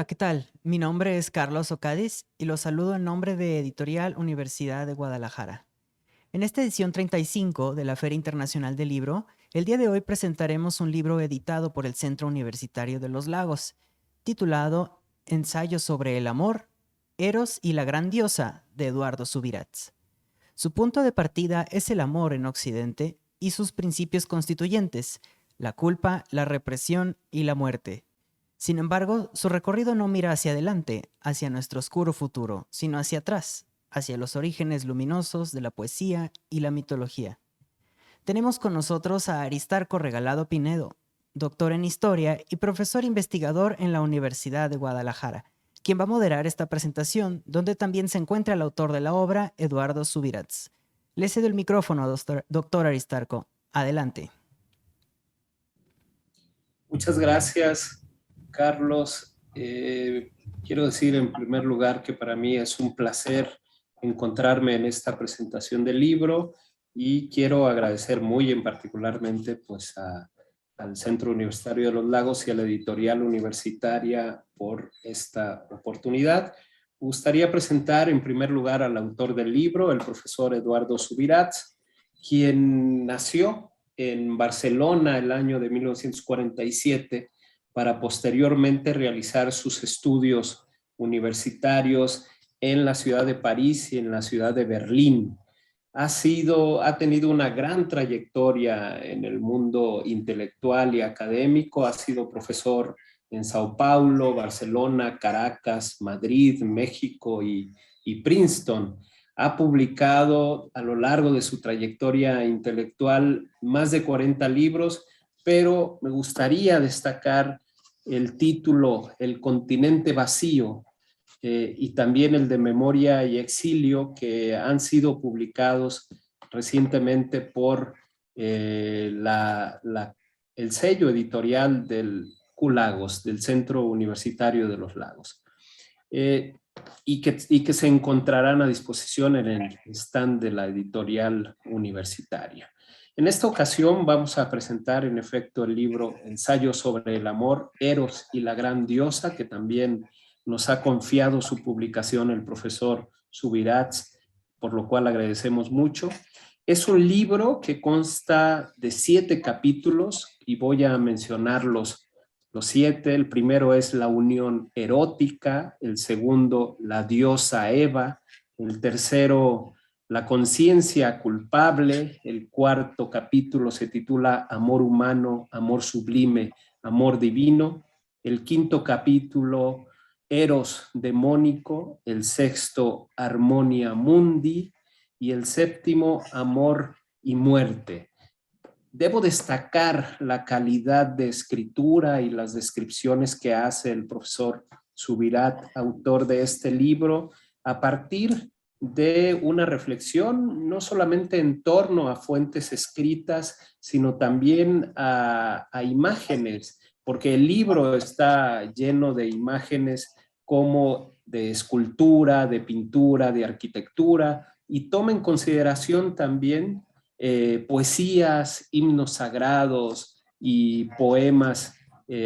Hola, ¿qué tal? Mi nombre es Carlos Ocadiz y los saludo en nombre de Editorial Universidad de Guadalajara. En esta edición 35 de la Feria Internacional del Libro, el día de hoy presentaremos un libro editado por el Centro Universitario de los Lagos, titulado Ensayo sobre el amor, Eros y la gran diosa, de Eduardo Subirats. Su punto de partida es el amor en Occidente y sus principios constituyentes, la culpa, la represión y la muerte. Sin embargo, su recorrido no mira hacia adelante, hacia nuestro oscuro futuro, sino hacia atrás, hacia los orígenes luminosos de la poesía y la mitología. Tenemos con nosotros a Aristarco Regalado Pinedo, doctor en Historia y profesor investigador en la Universidad de Guadalajara, quien va a moderar esta presentación, donde también se encuentra el autor de la obra, Eduardo Subirats. Le cedo el micrófono, doctor Aristarco. Adelante. Muchas gracias, Carlos. Quiero decir en primer lugar que para mí es un placer encontrarme en esta presentación del libro y quiero agradecer muy en particularmente pues, al Centro Universitario de los Lagos y a la editorial universitaria por esta oportunidad. Me gustaría presentar en primer lugar al autor del libro, el profesor Eduardo Subirats, quien nació en Barcelona el año de 1947 para posteriormente realizar sus estudios universitarios en la ciudad de París y en la ciudad de Berlín. Ha tenido una gran trayectoria en el mundo intelectual y académico. Ha sido profesor en Sao Paulo, Barcelona, Caracas, Madrid, México y Princeton. Ha publicado a lo largo de su trayectoria intelectual más de 40 libros, pero me gustaría destacar el título El continente vacío y también el de Memoria y Exilio, que han sido publicados recientemente por el sello editorial del CULAGOS, del Centro Universitario de los Lagos. Y que se encontrarán a disposición en el stand de la editorial universitaria. En esta ocasión vamos a presentar en efecto el libro Ensayo sobre el amor, Eros y la gran diosa, que también nos ha confiado su publicación el profesor Subirats, por lo cual agradecemos mucho. Es un libro que consta de 7 capítulos y voy a mencionarlos los 7. El primero es la unión erótica, el segundo la diosa Eva, el tercero la conciencia culpable, el cuarto capítulo se titula Amor humano, amor sublime, amor divino, el quinto capítulo Eros demónico, el sexto Armonia mundi y el séptimo Amor y muerte. Debo destacar la calidad de escritura y las descripciones que hace el profesor Subirat, autor de este libro, a partir de una reflexión no solamente en torno a fuentes escritas, sino también a imágenes, porque el libro está lleno de imágenes como de escultura, de pintura, de arquitectura, y toma en consideración también poesías, himnos sagrados y poemas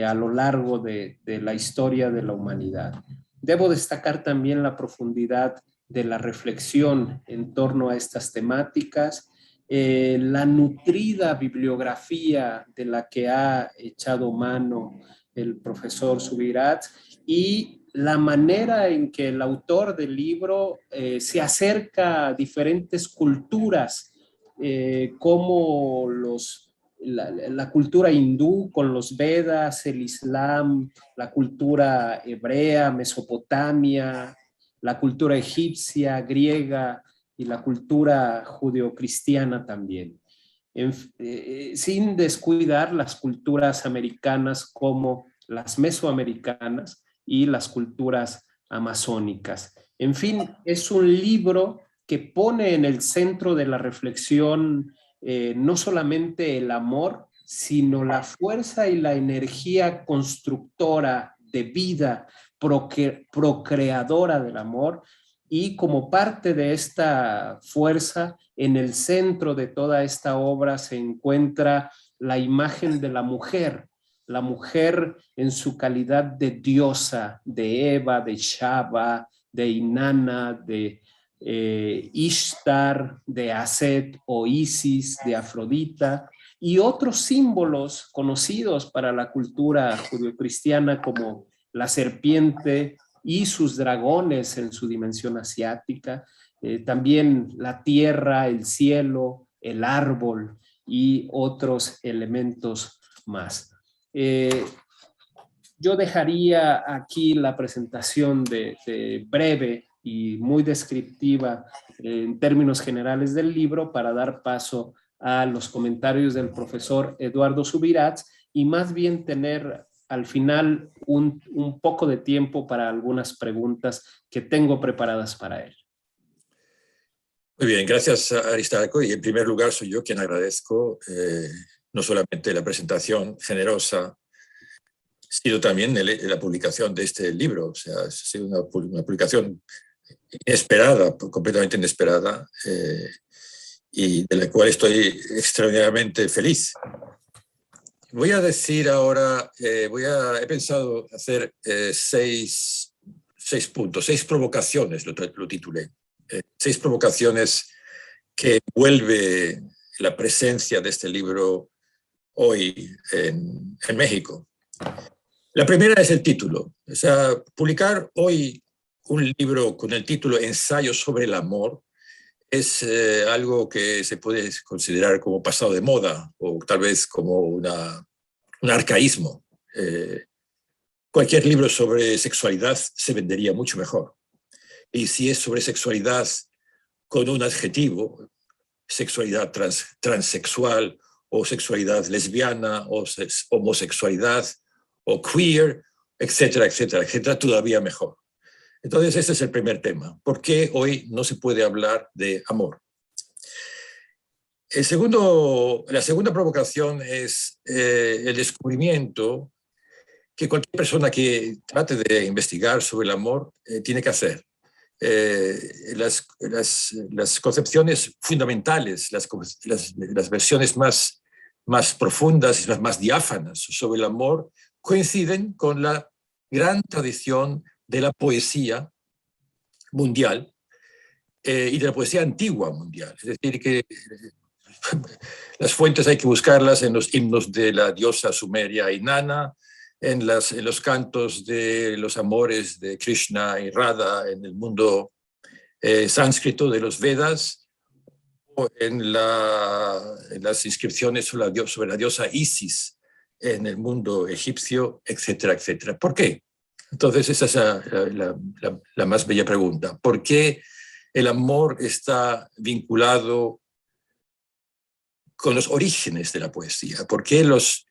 a lo largo de la historia de la humanidad. Debo destacar también la profundidad de la reflexión en torno a estas temáticas, la nutrida bibliografía de la que ha echado mano el profesor Subirats y la manera en que el autor del libro se acerca a diferentes culturas, como la cultura hindú con los Vedas, el Islam, la cultura hebrea, Mesopotamia, la cultura egipcia, griega y la cultura judeocristiana también. Sin descuidar las culturas americanas como las mesoamericanas y las culturas amazónicas. En fin, es un libro que pone en el centro de la reflexión no solamente el amor, sino la fuerza y la energía constructora de vida, procreadora del amor, y como parte de esta fuerza, en el centro de toda esta obra se encuentra la imagen de la mujer, la mujer en su calidad de diosa, de Eva, de Shaba, de Inanna, de Ishtar, de Aset o Isis, de Afrodita, y otros símbolos conocidos para la cultura judeocristiana como la serpiente y sus dragones en su dimensión asiática, también la tierra, el cielo, el árbol y otros elementos más. Yo dejaría aquí la presentación de breve y muy descriptiva en términos generales del libro para dar paso a los comentarios del profesor Eduardo Subirats y más bien tener al final un poco de tiempo para algunas preguntas que tengo preparadas para él. Muy bien, gracias Aristarco. Y en primer lugar soy yo quien agradezco no solamente la presentación generosa, sino también la publicación de este libro. O sea, ha sido una publicación inesperada, completamente inesperada, y de la cual estoy extraordinariamente feliz. Voy a decir ahora, he pensado hacer 6 puntos, 6 provocaciones, lo titulé. 6 provocaciones que vuelve la presencia de este libro hoy en México. La primera es el título. O sea, publicar hoy un libro con el título Ensayo sobre el amor es algo que se puede considerar como pasado de moda o tal vez como un arcaísmo. Cualquier libro sobre sexualidad se vendería mucho mejor. Y si es sobre sexualidad con un adjetivo, sexualidad transexual o sexualidad lesbiana o homosexualidad o queer, etcétera, etcétera, etcétera, todavía mejor. Entonces, este es el primer tema. ¿Por qué hoy no se puede hablar de amor? La segunda provocación es el descubrimiento que cualquier persona que trate de investigar sobre el amor tiene que hacer. Las concepciones fundamentales, las versiones más profundas y más diáfanas sobre el amor coinciden con la gran tradición de la poesía mundial y de la poesía antigua mundial. Es decir, que las fuentes hay que buscarlas en los himnos de la diosa sumeria Inanna, en los cantos de los amores de Krishna y Radha en el mundo sánscrito de los Vedas, o en las inscripciones sobre la diosa Isis en el mundo egipcio, etcétera, etcétera. ¿Por qué? Entonces, esa es la más bella pregunta. ¿Por qué el amor está vinculado con los orígenes de la poesía? ¿Por qué los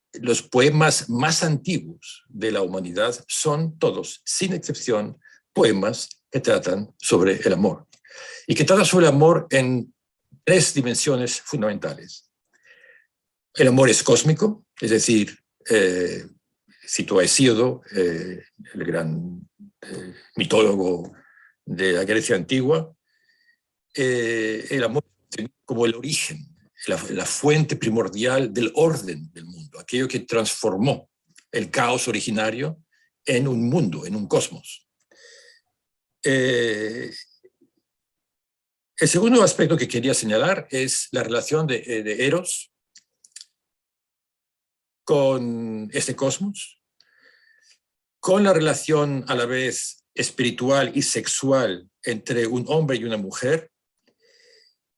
poemas más antiguos de la humanidad son todos, sin excepción, poemas que tratan sobre el amor? Y que tratan sobre el amor en 3 dimensiones fundamentales. El amor es cósmico, es decir, cito a Hesíodo, el gran mitólogo de la Grecia antigua, el amor como el origen, la fuente primordial del orden del mundo, aquello que transformó el caos originario en un mundo, en un cosmos. El segundo aspecto que quería señalar es la relación de Eros con este cosmos, con la relación a la vez espiritual y sexual entre un hombre y una mujer,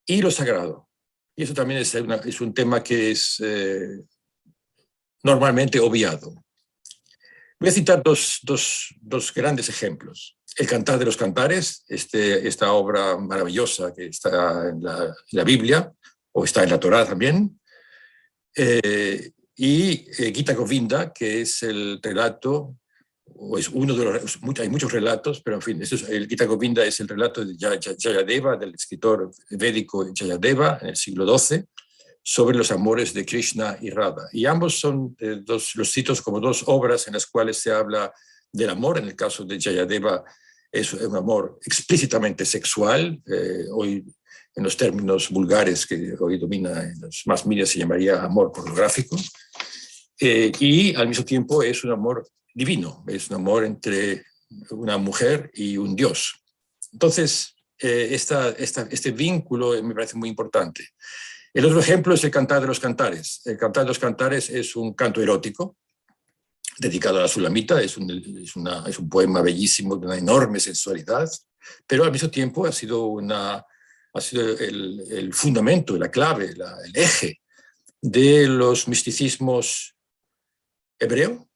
y lo sagrado. Y eso también es un tema que es normalmente obviado. Voy a citar dos grandes ejemplos. El Cantar de los Cantares, esta obra maravillosa que está en la Biblia, o está en la Torá también, y Gita Govinda, que es el relato, o es uno de los, hay muchos relatos, pero en fin, el Gita Govinda es el relato de Jayadeva, del escritor védico Jayadeva, en el siglo XII, sobre los amores de Krishna y Radha. Y ambos son los citos como 2 obras en las cuales se habla del amor. En el caso de Jayadeva es un amor explícitamente sexual, hoy en los términos vulgares que hoy domina en los más medios se llamaría amor pornográfico. y al mismo tiempo es un amor divino, es un amor entre una mujer y un Dios. Entonces, este vínculo me parece muy importante. El otro ejemplo es el Cantar de los Cantares. El Cantar de los Cantares es un canto erótico dedicado a la Sulamita, es un poema bellísimo de una enorme sensualidad, pero al mismo tiempo ha sido el fundamento, la clave, el eje de los misticismos hebreo,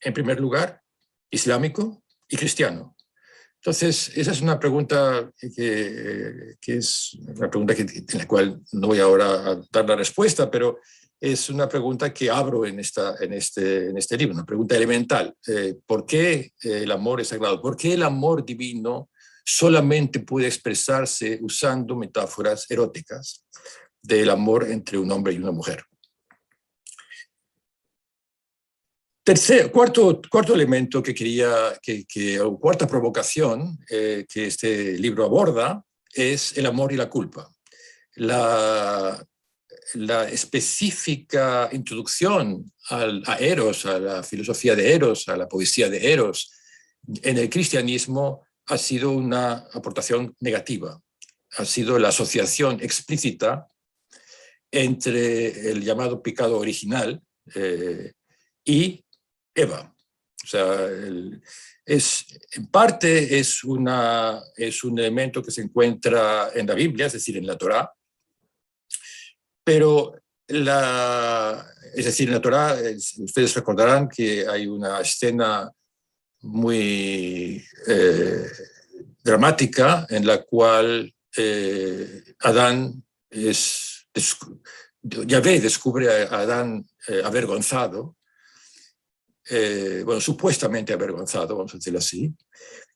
en primer lugar, islámico y cristiano. Entonces, esa es una pregunta que es una pregunta en la cual no voy ahora a dar la respuesta, pero es una pregunta que abro en este libro, una pregunta elemental. ¿Por qué el amor es sagrado? ¿Por qué el amor divino solamente puede expresarse usando metáforas eróticas del amor entre un hombre y una mujer? Cuarto elemento que quería, o cuarta provocación que este libro aborda es el amor y la culpa. La específica introducción a Eros, a la filosofía de Eros, a la poesía de Eros, en el cristianismo ha sido una aportación negativa. Ha sido la asociación explícita entre el llamado pecado original y Eva. O sea, en parte es un elemento que se encuentra en la Biblia, es decir, en la Torá, pero en la Torá, ustedes recordarán que hay una escena muy dramática en la cual Adán Yahvé descubre a Adán avergonzado, supuestamente avergonzado, vamos a decirlo así,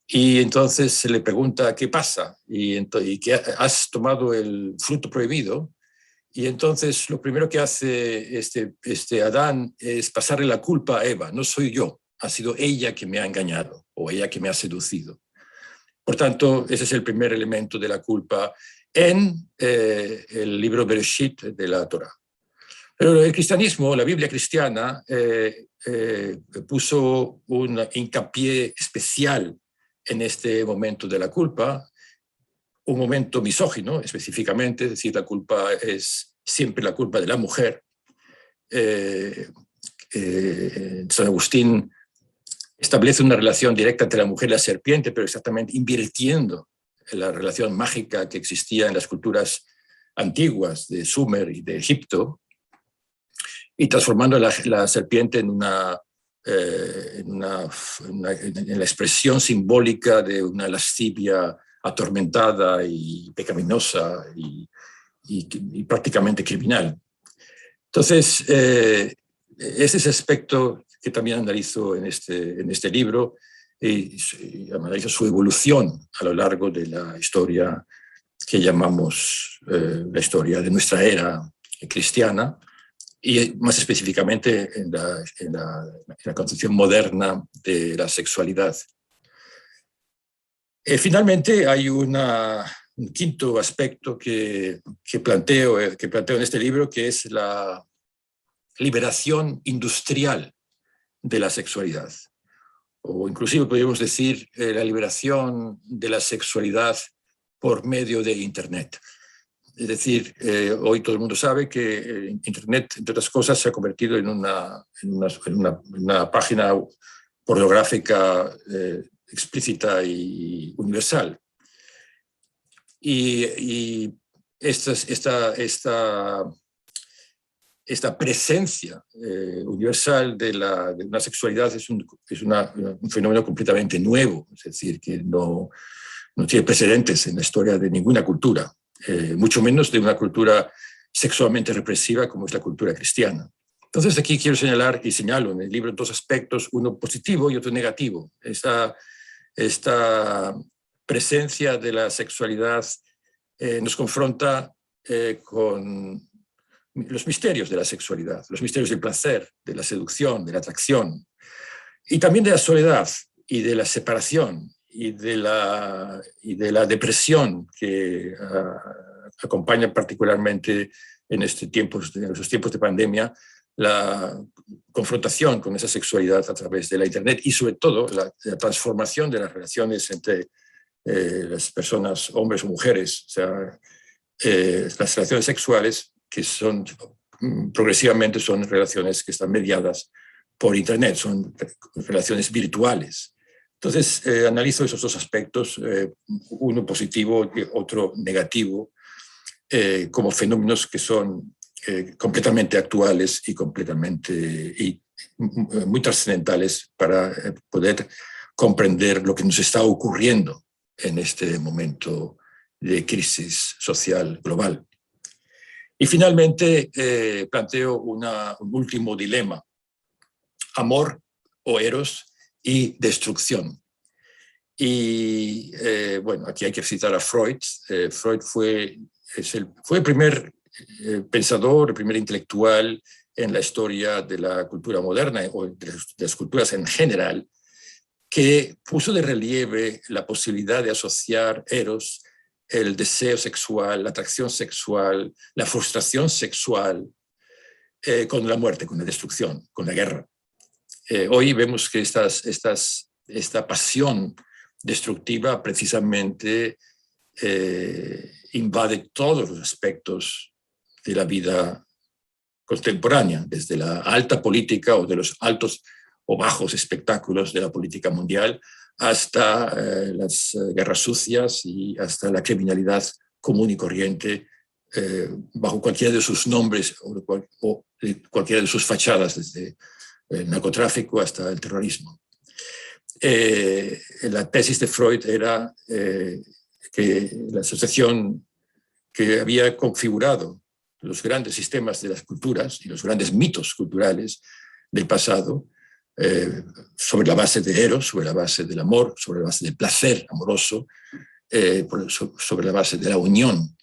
y entonces se le pregunta qué pasa y que has tomado el fruto prohibido. Y entonces lo primero que hace este Adán es pasarle la culpa a Eva. No soy yo, ha sido ella que me ha engañado o ella que me ha seducido. Por tanto, ese es el primer elemento de la culpa en el libro Bereshit de la Torá. Pero el cristianismo, la Biblia cristiana, puso un hincapié especial en este momento de la culpa, un momento misógino específicamente, es decir, la culpa es siempre la culpa de la mujer. San Agustín establece una relación directa entre la mujer y la serpiente, pero exactamente invirtiendo la relación mágica que existía en las culturas antiguas de Sumer y de Egipto, y transformando la serpiente en la expresión simbólica de una lascivia atormentada y pecaminosa y prácticamente criminal. Entonces, ese es el aspecto que también analizo en este libro, y analizo su evolución a lo largo de la historia que llamamos la historia de nuestra era cristiana, y más específicamente en la concepción moderna de la sexualidad. Finalmente, hay un quinto aspecto que planteo en este libro, que es la liberación industrial de la sexualidad, o inclusive podríamos decir la liberación de la sexualidad por medio de Internet. Es decir, hoy todo el mundo sabe que Internet, entre otras cosas, se ha convertido en una página pornográfica explícita y universal. Y esta presencia universal de una sexualidad es un fenómeno completamente nuevo, es decir, que no tiene precedentes en la historia de ninguna cultura, mucho menos de una cultura sexualmente represiva como es la cultura cristiana. Entonces aquí quiero señalar, y señalo en el libro, dos aspectos, uno positivo y otro negativo. Esta presencia de la sexualidad nos confronta con los misterios de la sexualidad, los misterios del placer, de la seducción, de la atracción, y también de la soledad y de la separación y de la depresión que acompaña particularmente en esos tiempos de pandemia la confrontación con esa sexualidad a través de la Internet y sobre todo la transformación de las relaciones entre las personas, hombres o mujeres, o sea, las relaciones sexuales que son progresivamente son relaciones que están mediadas por Internet, son relaciones virtuales. Entonces, analizo esos dos aspectos, uno positivo y otro negativo, como fenómenos que son completamente actuales y muy trascendentales para poder comprender lo que nos está ocurriendo en este momento de crisis social global. Y finalmente planteo un último dilema: amor o eros y destrucción. Y bueno, aquí hay que citar a Freud. Freud fue el primer pensador, el primer intelectual en la historia de la cultura moderna o de las culturas en general, que puso de relieve la posibilidad de asociar eros, el deseo sexual, la atracción sexual, la frustración sexual, con la muerte, con la destrucción, con la guerra. Hoy vemos que esta pasión destructiva precisamente invade todos los aspectos de la vida contemporánea, desde la alta política o de los altos o bajos espectáculos de la política mundial hasta las guerras sucias y hasta la criminalidad común y corriente bajo cualquiera de sus nombres o cualquiera de sus fachadas, desde el narcotráfico hasta el terrorismo. La tesis de Freud era que la asociación que había configurado los grandes sistemas de las culturas y los grandes mitos culturales del pasado, sobre la base de Eros, sobre la base del amor, sobre la base del placer amoroso, sobre la base de la unión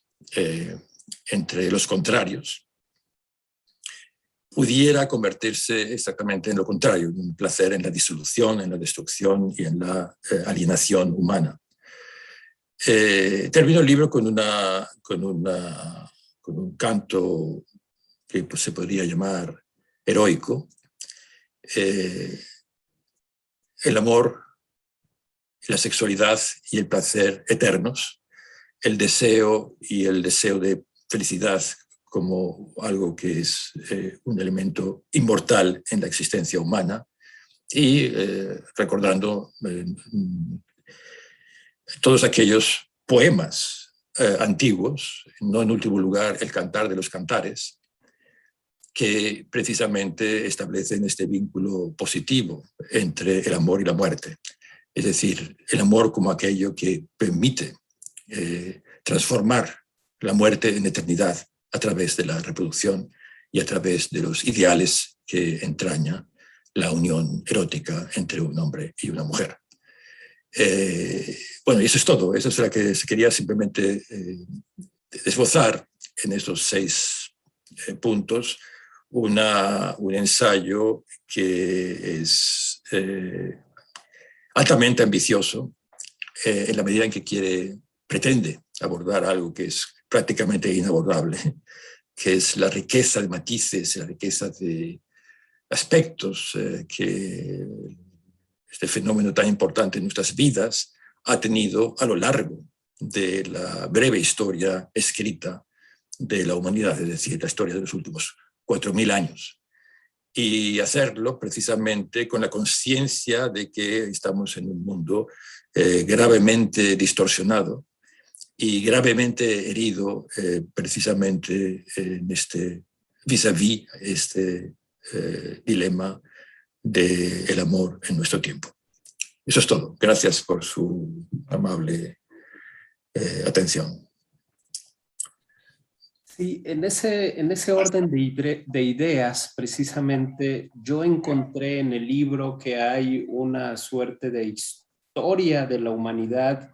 entre los contrarios, pudiera convertirse exactamente en lo contrario, en un placer en la disolución, en la destrucción y en la alienación humana. Termino el libro con un canto que pues, se podría llamar heroico. El amor, la sexualidad y el placer eternos, el deseo y el deseo de felicidad como algo que es un elemento inmortal en la existencia humana, y recordando todos aquellos poemas antiguos, no en último lugar el Cantar de los Cantares, que precisamente establecen este vínculo positivo entre el amor y la muerte. Es decir, el amor como aquello que permite transformar la muerte en eternidad a través de la reproducción y a través de los ideales que entraña la unión erótica entre un hombre y una mujer. Bueno, y eso es todo. Eso es lo que se quería simplemente esbozar en estos 6 puntos. Un ensayo que es altamente ambicioso en la medida en que pretende abordar algo que es prácticamente inabordable, que es la riqueza de matices, la riqueza de aspectos que este fenómeno tan importante en nuestras vidas ha tenido a lo largo de la breve historia escrita de la humanidad, es decir, la historia de los últimos 4.000 años. Y hacerlo precisamente con la conciencia de que estamos en un mundo gravemente distorsionado y gravemente herido precisamente en este vis-à-vis, este dilema del amor en nuestro tiempo. Eso es todo. Gracias por su amable atención. Sí, en ese orden de ideas, precisamente, yo encontré en el libro que hay una suerte de historia de la humanidad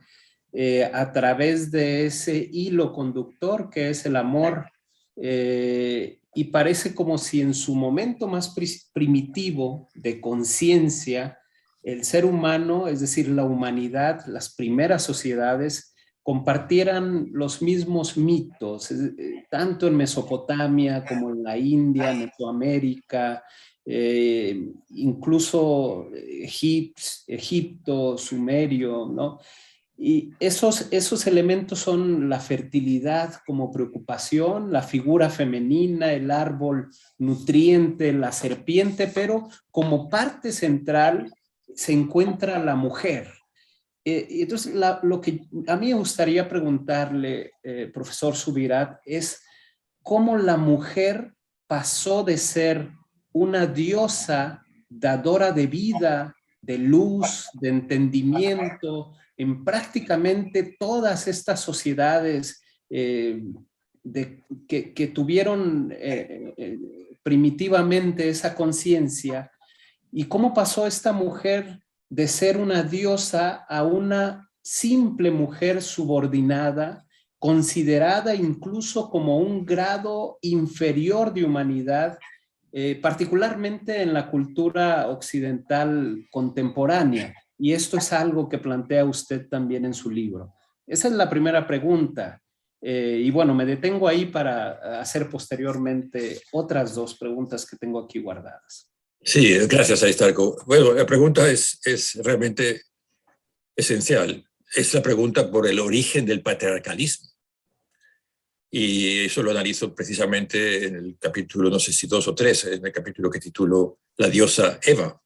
a través de ese hilo conductor que es el amor, y parece como si en su momento más primitivo de conciencia, el ser humano, es decir, la humanidad, las primeras sociedades, compartieran los mismos mitos, tanto en Mesopotamia como en la India, Mesoamérica, incluso Egipto, Sumerio, ¿no? Y esos elementos son la fertilidad como preocupación, la figura femenina, el árbol nutriente, la serpiente, pero como parte central se encuentra la mujer. Entonces, lo que a mí me gustaría preguntarle, profesor Subirats, es cómo la mujer pasó de ser una diosa dadora de vida, de luz, de entendimiento, en prácticamente todas estas sociedades que tuvieron primitivamente esa conciencia, y cómo pasó esta mujer de ser una diosa a una simple mujer subordinada, considerada incluso como un grado inferior de humanidad, particularmente en la cultura occidental contemporánea. Y esto es algo que plantea usted también en su libro. Esa es la primera pregunta. Y bueno, me detengo ahí para hacer posteriormente otras dos preguntas que tengo aquí guardadas. Sí, gracias, Aristarco. Bueno, la pregunta es realmente esencial. Es la pregunta por el origen del patriarcalismo. Y eso lo analizo precisamente en el capítulo, no sé si 2 o 3, en el capítulo que titulo La diosa Eva.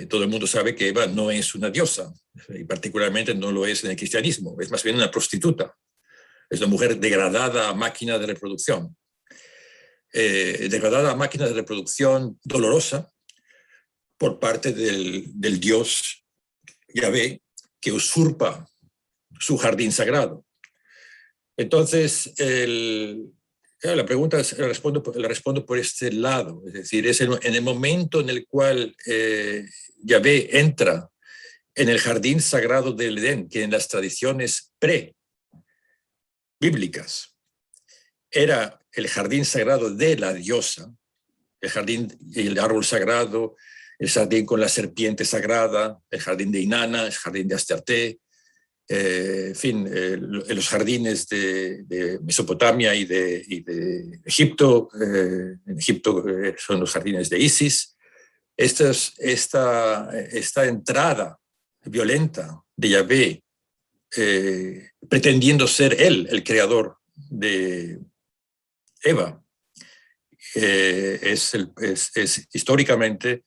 Todo el mundo sabe que Eva no es una diosa, y particularmente no lo es en el cristianismo, es más bien una prostituta. Es una mujer degradada a máquina de reproducción. Degradada a máquina de reproducción dolorosa por parte del dios Yahvé, que usurpa su jardín sagrado. Entonces, la pregunta la respondo por este lado, es decir, es en el momento en el cual Yahvé entra en el jardín sagrado del Edén, que en las tradiciones pre-bíblicas era el jardín sagrado de la diosa, el jardín y el árbol sagrado, el jardín con la serpiente sagrada, el jardín de Inanna, el jardín de Astarte, en fin, los jardines de Mesopotamia y de Egipto. En Egipto son los jardines de Isis. Esta entrada violenta de Yahvé, pretendiendo ser él el creador de Eva, es históricamente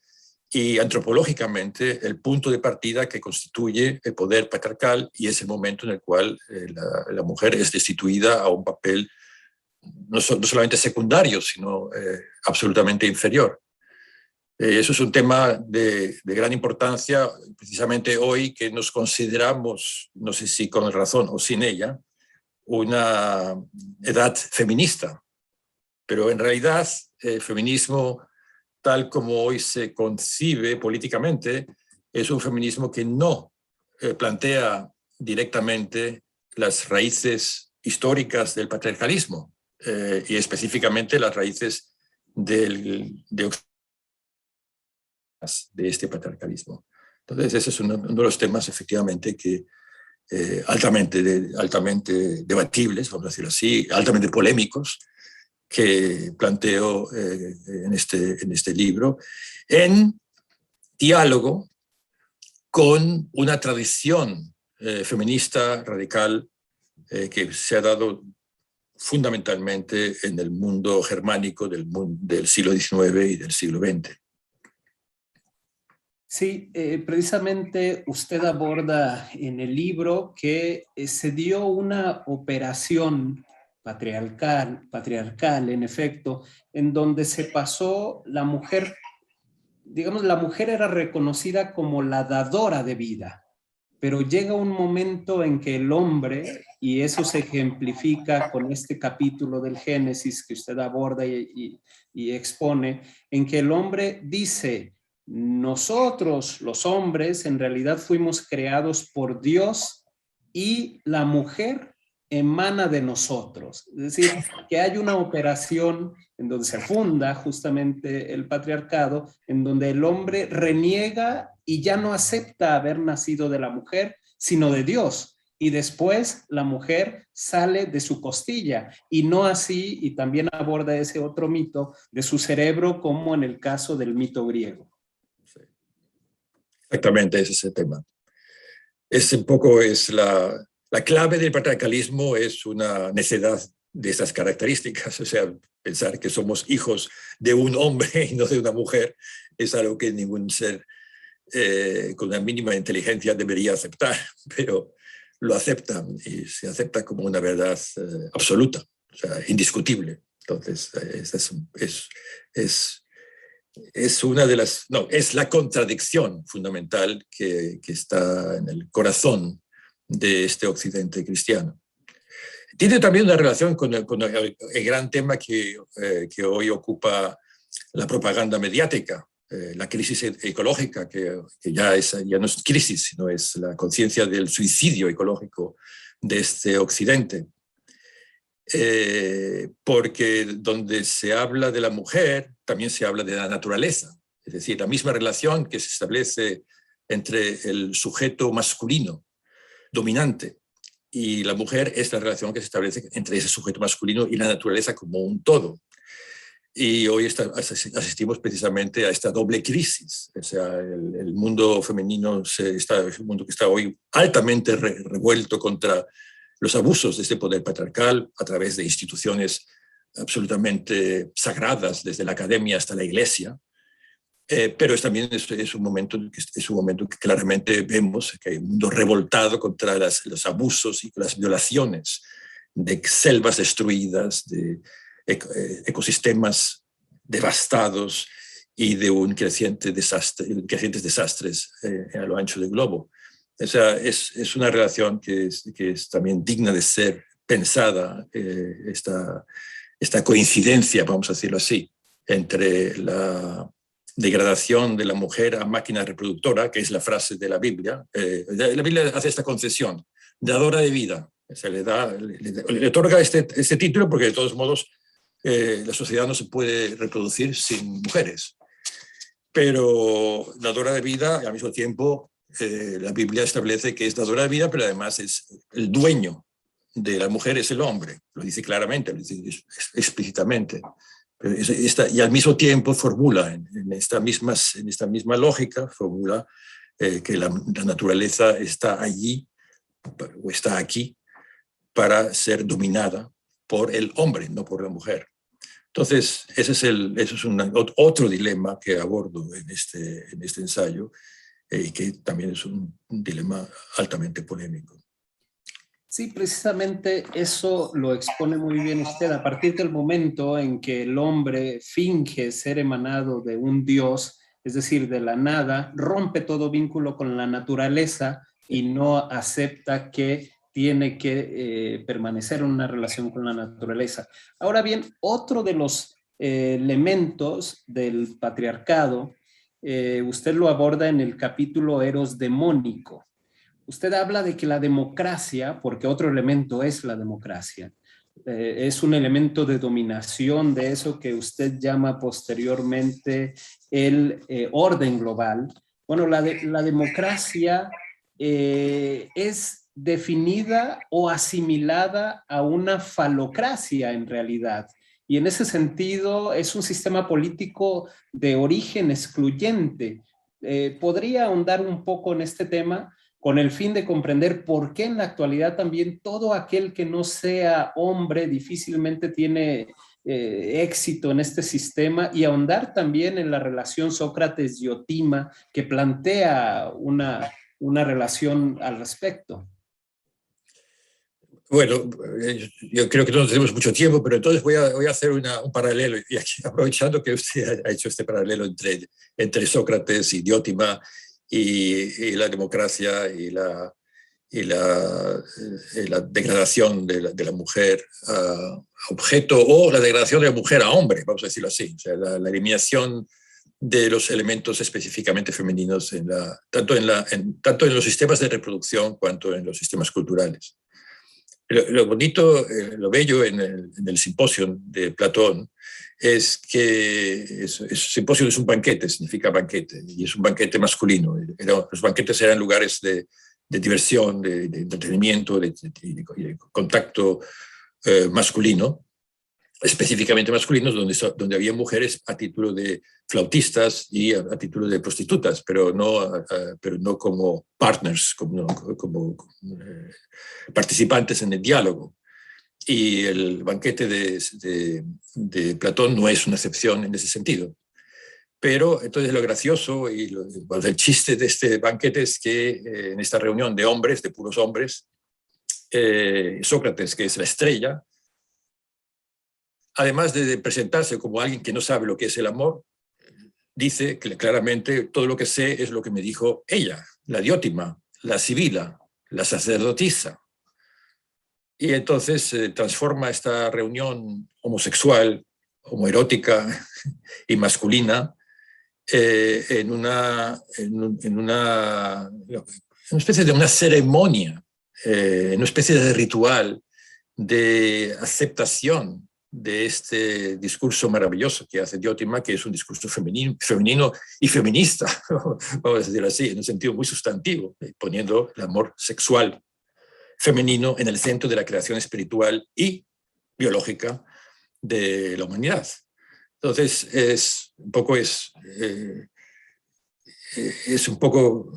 y antropológicamente el punto de partida que constituye el poder patriarcal, y es el momento en el cual la mujer es destituida a un papel no solamente secundario, sino absolutamente inferior. Eso es un tema de gran importancia, precisamente hoy que nos consideramos, no sé si con razón o sin ella, una edad feminista. Pero en realidad el feminismo, tal como hoy se concibe políticamente, es un feminismo que no plantea directamente las raíces históricas del patriarcalismo y específicamente las raíces de este patriarcalismo. Entonces ese es uno de los temas efectivamente que altamente debatibles, vamos a decirlo así, altamente polémicos, que planteo en este libro, en diálogo con una tradición feminista radical que se ha dado fundamentalmente en el mundo germánico del siglo XIX y del siglo XX. Sí, precisamente usted aborda en el libro que se dio una operación patriarcal, en efecto, en donde se pasó la mujer, digamos, la mujer era reconocida como la dadora de vida, pero llega un momento en que el hombre, y eso se ejemplifica con este capítulo del Génesis que usted aborda y expone, en que el hombre dice: nosotros, los hombres, en realidad fuimos creados por Dios y la mujer emana de nosotros. Es decir, que hay una operación en donde se funda justamente el patriarcado, en donde el hombre reniega y ya no acepta haber nacido de la mujer, sino de Dios. y después la mujer sale de su costilla, y no así, y también aborda ese otro mito de su cerebro, como en el caso del mito griego. Exactamente, ese es el tema. Es un poco la clave del patriarcalismo, es una necedad de esas características, o sea, pensar que somos hijos de un hombre y no de una mujer es algo que ningún ser con una mínima inteligencia debería aceptar, pero lo aceptan y se acepta como una verdad absoluta, o sea, indiscutible. Entonces, es una de las, no, es la contradicción fundamental que está en el corazón de este occidente cristiano. Tiene también una relación con el gran tema que hoy ocupa la propaganda mediática, la crisis ecológica, que ya no es crisis, sino es la conciencia del suicidio ecológico de este occidente. Porque donde se habla de la mujer, también se habla de la naturaleza. Es decir, la misma relación que se establece entre el sujeto masculino dominante y la mujer es la relación que se establece entre ese sujeto masculino y la naturaleza como un todo. Y hoy asistimos precisamente a esta doble crisis. O sea, el mundo femenino es un mundo que está hoy altamente revuelto contra los abusos de este poder patriarcal a través de instituciones absolutamente sagradas, desde la academia hasta la iglesia. Pero también es un momento que claramente vemos que hay un mundo revoltado contra los abusos y las violaciones de selvas destruidas, de ecosistemas devastados y de crecientes desastres a lo ancho del globo. O sea, es una relación que es también digna de ser pensada, esta coincidencia, vamos a decirlo así, entre la degradación de la mujer a máquina reproductora, que es la frase de la Biblia. La Biblia hace esta concesión, dadora de vida. Se le otorga este título porque de todos modos la sociedad no se puede reproducir sin mujeres. Pero dadora de vida, al mismo tiempo, la Biblia establece que es dadora de vida, pero además es el dueño de la mujer, es el hombre. Lo dice claramente, lo dice explícitamente. Y al mismo tiempo formula, en esta misma lógica, formula que la naturaleza está allí o está aquí para ser dominada por el hombre, no por la mujer. Entonces, eso es otro dilema que abordo en este ensayo y que también es un dilema altamente polémico. Sí, precisamente eso lo expone muy bien usted. A partir del momento en que el hombre finge ser emanado de un Dios, es decir, de la nada, rompe todo vínculo con la naturaleza y no acepta que tiene que permanecer en una relación con la naturaleza. Ahora bien, otro de los elementos del patriarcado, usted lo aborda en el capítulo Eros demónico. Usted habla de que la democracia, porque otro elemento es la democracia, es un elemento de dominación de eso que usted llama posteriormente el orden global. Bueno, la democracia es definida o asimilada a una falocracia en realidad. Y en ese sentido es un sistema político de origen excluyente. ¿Podría ahondar un poco en este tema con el fin de comprender por qué en la actualidad también todo aquel que no sea hombre difícilmente tiene éxito en este sistema, y ahondar también en la relación Sócrates-Diotima, que plantea una relación al respecto? Bueno, yo creo que no tenemos mucho tiempo, pero entonces voy a hacer un paralelo, y aquí, aprovechando que usted ha hecho este paralelo entre Sócrates y Diótima y la democracia y la degradación de la mujer a objeto, o la degradación de la mujer a hombre, vamos a decirlo así, o sea, la eliminación de los elementos específicamente femeninos tanto en los sistemas de reproducción cuanto en los sistemas culturales. Lo bonito, lo bello en el simposio de Platón es que simposio es un banquete, significa banquete, y es un banquete masculino. Los banquetes eran lugares de diversión, de entretenimiento, de contacto masculino, específicamente masculinos, donde había mujeres a título de flautistas y a título de prostitutas, pero no como partners, como participantes en el diálogo. Y el banquete de Platón no es una excepción en ese sentido. Pero entonces lo gracioso y el chiste de este banquete es que en esta reunión de hombres, de puros hombres, Sócrates, que es la estrella, además de presentarse como alguien que no sabe lo que es el amor, dice que claramente todo lo que sé es lo que me dijo ella, la Diótima, la Sibila, la sacerdotisa. Y entonces transforma esta reunión homosexual, homoerótica y masculina en una especie de una ceremonia, en una especie de ritual de aceptación de este discurso maravilloso que hace Diótima, que es un discurso femenino y feminista, vamos a decirlo así, en un sentido muy sustantivo, poniendo el amor sexual femenino en el centro de la creación espiritual y biológica de la humanidad. Entonces, es un poco,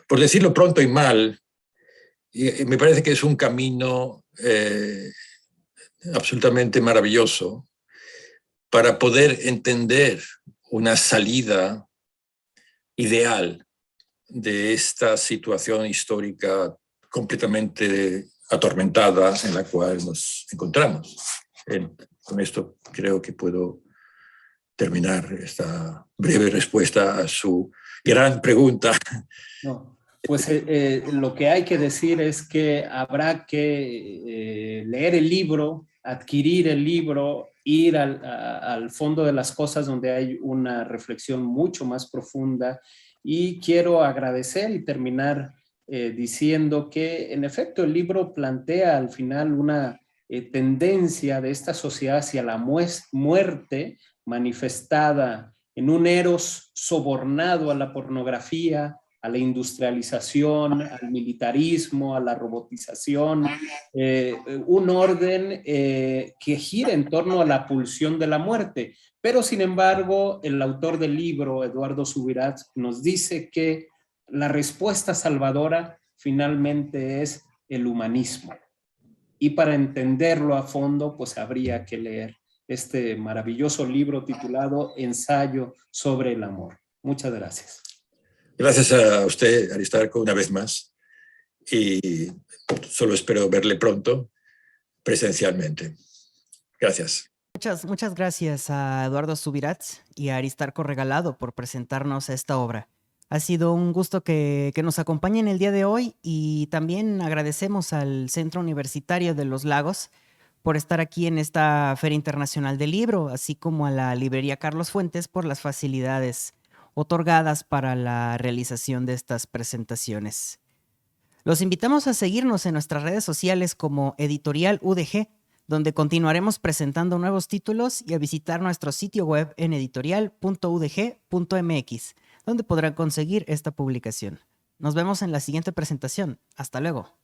por decirlo pronto y mal, me parece que es un camino absolutamente maravilloso para poder entender una salida ideal de esta situación histórica completamente atormentada en la cual nos encontramos. Con esto creo que puedo terminar esta breve respuesta a su gran pregunta. No, pues lo que hay que decir es que habrá que leer el libro, adquirir el libro, ir al fondo de las cosas donde hay una reflexión mucho más profunda. Y quiero agradecer y terminar diciendo que en efecto el libro plantea al final una tendencia de esta sociedad hacia la muerte manifestada en un eros sobornado a la pornografía, a la industrialización, al militarismo, a la robotización, un orden que gira en torno a la pulsión de la muerte. Pero sin embargo, el autor del libro, Eduardo Subirats, nos dice que la respuesta salvadora finalmente es el humanismo. Y para entenderlo a fondo, pues habría que leer este maravilloso libro titulado Ensayo sobre el amor. Muchas gracias. Gracias a usted, Aristarco, una vez más. Y solo espero verle pronto presencialmente. Gracias. Muchas gracias a Eduardo Subirats y a Aristarco Regalado por presentarnos esta obra. Ha sido un gusto que nos acompañen el día de hoy y también agradecemos al Centro Universitario de los Lagos por estar aquí en esta Feria Internacional del Libro, así como a la Librería Carlos Fuentes por las facilidades otorgadas para la realización de estas presentaciones. Los invitamos a seguirnos en nuestras redes sociales como Editorial UDG, donde continuaremos presentando nuevos títulos, y a visitar nuestro sitio web en editorial.udg.mx, donde podrán conseguir esta publicación. Nos vemos en la siguiente presentación. Hasta luego.